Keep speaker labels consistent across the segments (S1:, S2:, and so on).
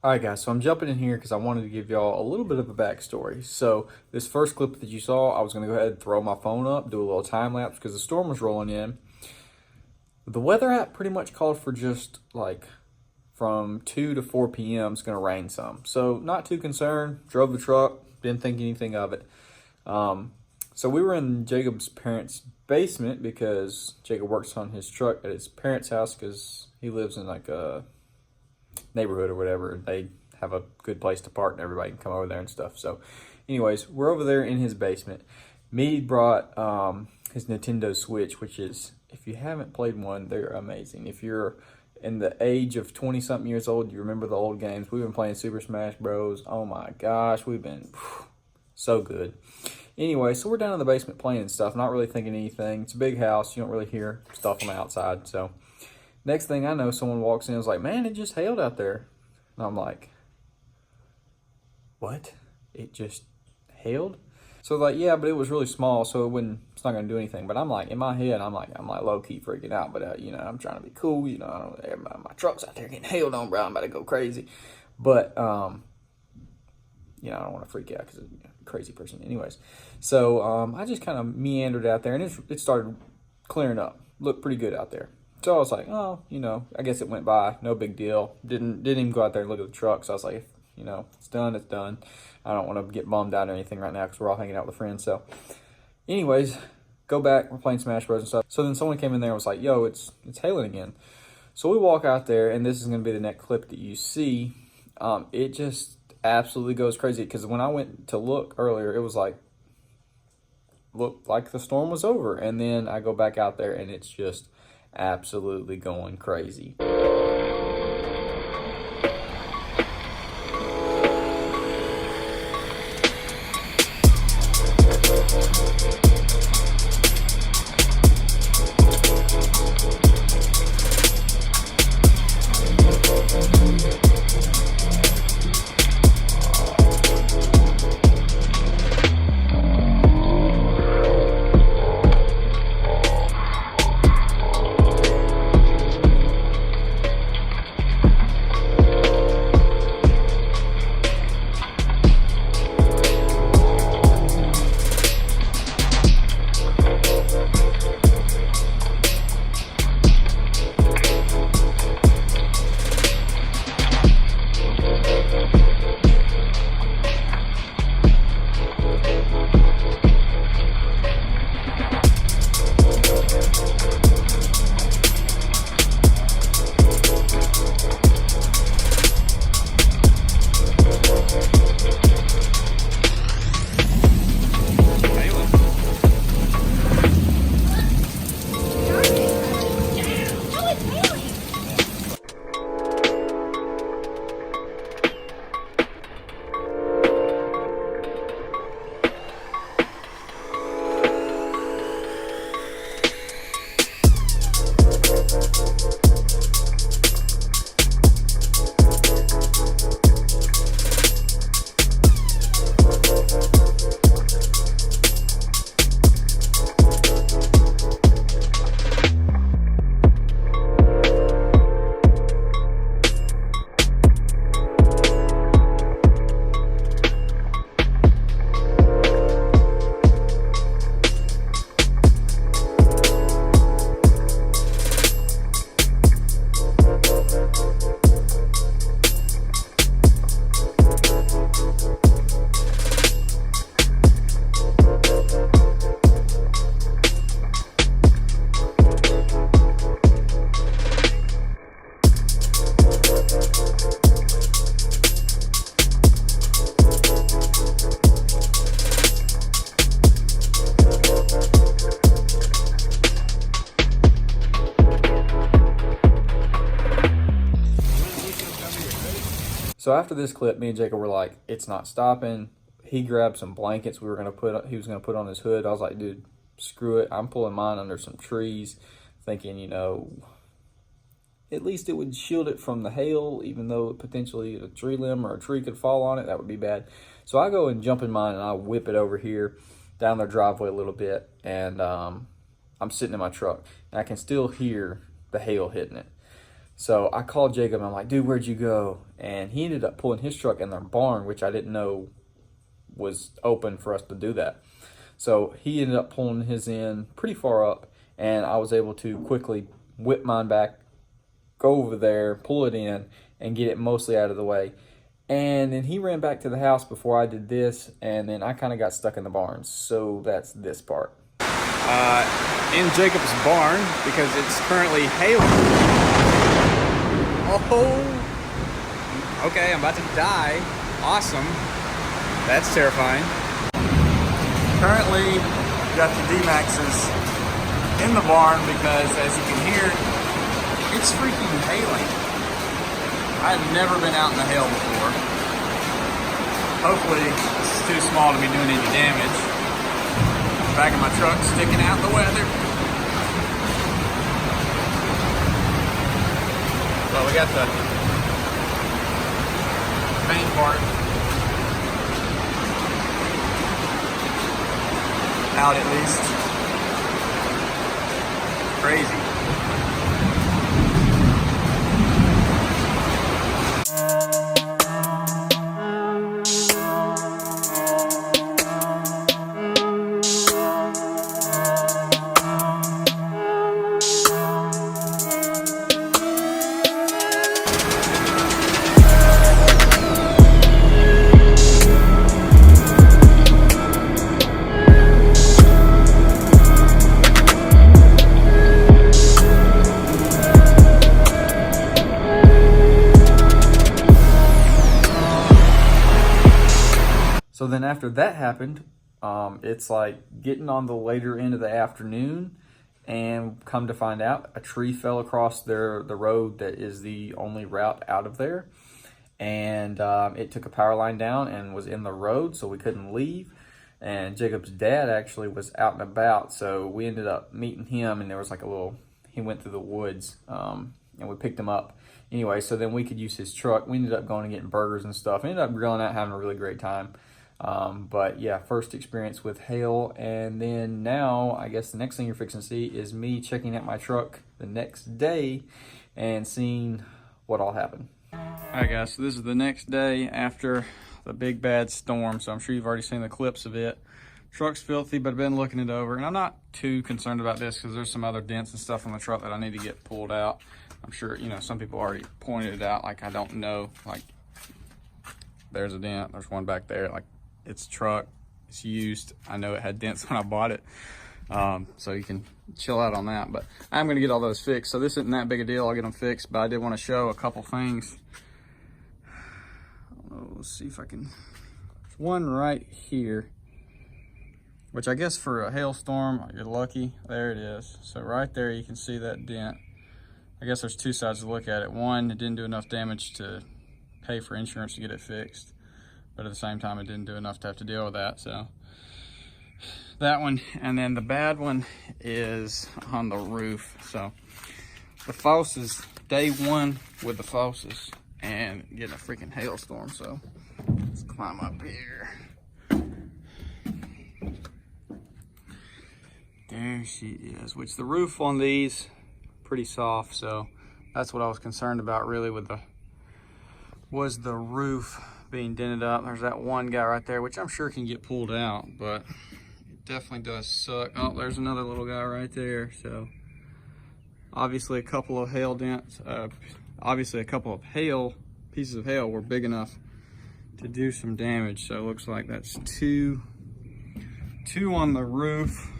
S1: All right, guys, so I'm jumping in here because I wanted to give y'all a little bit of a backstory. So this first clip that you saw, I was going to go ahead and throw my phone up, do a little time lapse because the storm was rolling in. The weather app pretty much called for just like from 2 to 4 p.m. it's going to rain some. So not too concerned, drove the truck, didn't think anything of it. So we were in Jacob's parents' basement because Jacob works on his truck at his parents' house because he lives in like a neighborhood or whatever. They have a good place to park and everybody can come over there and stuff. So anyways, we're over there in his basement. Me brought his Nintendo Switch, which is, if you haven't played one, they're amazing. If you're in the age of 20 something years old, you remember the old games. We've been playing Super Smash Bros. Oh my gosh, we've been so good. Anyway, so we're down in the basement playing and stuff, not really thinking anything. It's a big house, you don't really hear stuff on the outside. So next thing I know, someone walks in and is like, man, it just hailed out there. And I'm like, what? It just hailed? So like, yeah, but it was really small, so it's not gonna do anything. But I'm like, in my head, I'm like low key freaking out. But I'm trying to be cool. My truck's out there getting hailed on, bro. I'm about to go crazy. But I don't want to freak out because I'm a crazy person. Anyways, so I just kind of meandered out there, and it started clearing up. Looked pretty good out there. So I was like, oh, I guess it went by. No big deal. Didn't even go out there and look at the truck. So I was like, it's done, it's done. I don't want to get bummed out or anything right now because we're all hanging out with friends. So anyways, go back. We're playing Smash Bros. And stuff. So then someone came in there and was like, yo, it's hailing again. So we walk out there, and this is going to be the next clip that you see. It just absolutely goes crazy because when I went to look earlier, it was like, looked like the storm was over. And then I go back out there, and it's just absolutely going crazy. So after this clip, me and Jacob were like, it's not stopping. He grabbed some blankets he was gonna put on his hood. I was like, dude, screw it. I'm pulling mine under some trees, thinking, at least it would shield it from the hail, even though potentially a tree limb or a tree could fall on it. That would be bad. So I go and jump in mine, and I whip it over here down their driveway a little bit, and I'm sitting in my truck, and I can still hear the hail hitting it. So I called Jacob and I'm like, dude, where'd you go? And he ended up pulling his truck in their barn, which I didn't know was open for us to do that. So he ended up pulling his in pretty far up, and I was able to quickly whip mine back, go over there, pull it in, and get it mostly out of the way. And then he ran back to the house before I did this, and then I kind of got stuck in the barn. So that's this part.
S2: In Jacob's barn, because it's currently hailing. Oh, okay, I'm about to die. Awesome. That's terrifying. Currently, got the D-Maxes in the barn because, as you can hear, it's freaking hailing. I've never been out in the hail before. Hopefully, this is too small to be doing any damage. The back of my truck sticking out in the weather. Well, we got the main part out at least. Crazy.
S1: So then after that happened, it's like getting on the later end of the afternoon, and come to find out, a tree fell across the road that is the only route out of there. And it took a power line down and was in the road, so we couldn't leave. And Jacob's dad actually was out and about, so we ended up meeting him, and there was like he went through the woods, and we picked him up. Anyway, so then we could use his truck. We ended up going and getting burgers and stuff. We ended up grilling out, having a really great time. But yeah, first experience with hail. And then now, I guess the next thing you're fixing to see is me checking out my truck the next day and seeing what all happened.
S2: Alright guys, so this is the next day after the big bad storm, so I'm sure you've already seen the clips of it. Truck's filthy, but I've been looking it over, and I'm not too concerned about this because there's some other dents and stuff on the truck that I need to get pulled out. I'm sure, you know, some people already pointed it out, like I don't know, like there's a dent, there's one back there, like it's a truck, it's used. I know it had dents when I bought it, so you can chill out on that, but I'm gonna get all those fixed. So this isn't that big a deal, I'll get them fixed, but I did want to show a couple things. Let's see if I can, there's one right here, which I guess for a hailstorm, you're lucky. There it is. So right there, you can see that dent. I guess there's two sides to look at it. One, it didn't do enough damage to pay for insurance to get it fixed, but at the same time, it didn't do enough to have to deal with that. So that one, and then the bad one is on the roof. So the faucets, day one with the faucets and getting a freaking hailstorm. So let's climb up here. There she is, which the roof on these pretty soft, so that's what I was concerned about really with was the roof being dented up. There's that one guy right there, which I'm sure can get pulled out, but it definitely does suck. Oh, there's another little guy right there. So obviously a couple of hail dents, obviously a couple of pieces of hail were big enough to do some damage. So it looks like that's two on the roof.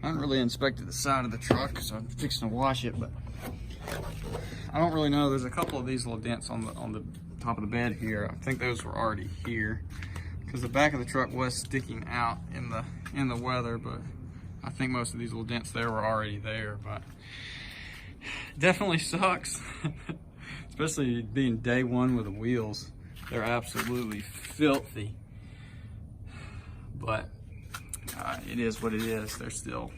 S2: I haven't really inspected the side of the truck, so I'm fixing to wash it, but I don't really know. There's a couple of these little dents on the top of the bed here. I think those were already here because the back of the truck was sticking out in the weather, but I think most of these little dents there were already there. But definitely sucks, especially being day one with the wheels. They're absolutely filthy, but it is what it is. They're still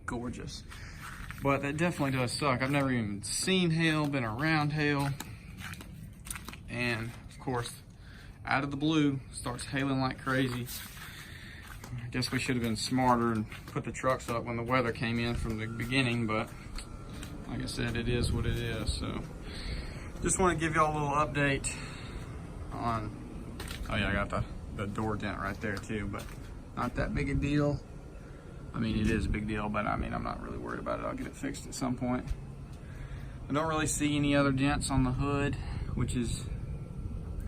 S2: gorgeous, but that definitely does suck. I've never even seen hail, been around hail, and of course, out of the blue, starts hailing like crazy. I guess we should have been smarter and put the trucks up when the weather came in from the beginning, but like I said, it is what it is. So just want to give y'all a little update on, oh yeah, I got the door dent right there too, but not that big a deal. I mean, it is a big deal, but I mean, I'm not really worried about it. I'll get it fixed at some point. I don't really see any other dents on the hood, which is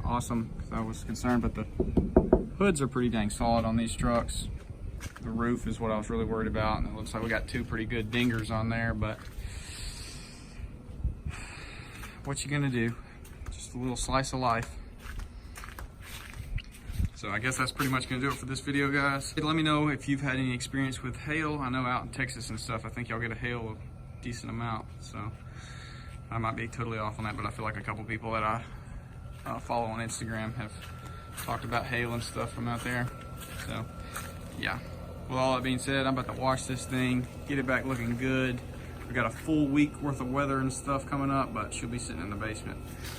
S2: awesome, because I was concerned, but the hoods are pretty dang solid on these trucks. The roof is what I was really worried about, and it looks like we got two pretty good dingers on there, but what you gonna do? Just a little slice of life. So I guess that's pretty much gonna do it for this video, guys. Let me know if you've had any experience with hail. I know out in Texas and stuff, I think y'all get a hail a decent amount, so I might be totally off on that, but I feel like a couple people that I follow on Instagram have talked about hail and stuff from out there. So yeah, with all that being said, I'm about to wash this thing, get it back looking good. We got a full week worth of weather and stuff coming up, but she'll be sitting in the basement.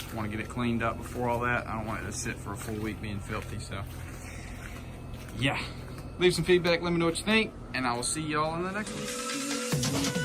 S2: I want to get it cleaned up before all that. I don't want it to sit for a full week being filthy. So yeah, leave some feedback, let me know what you think, and I will see y'all in the next one.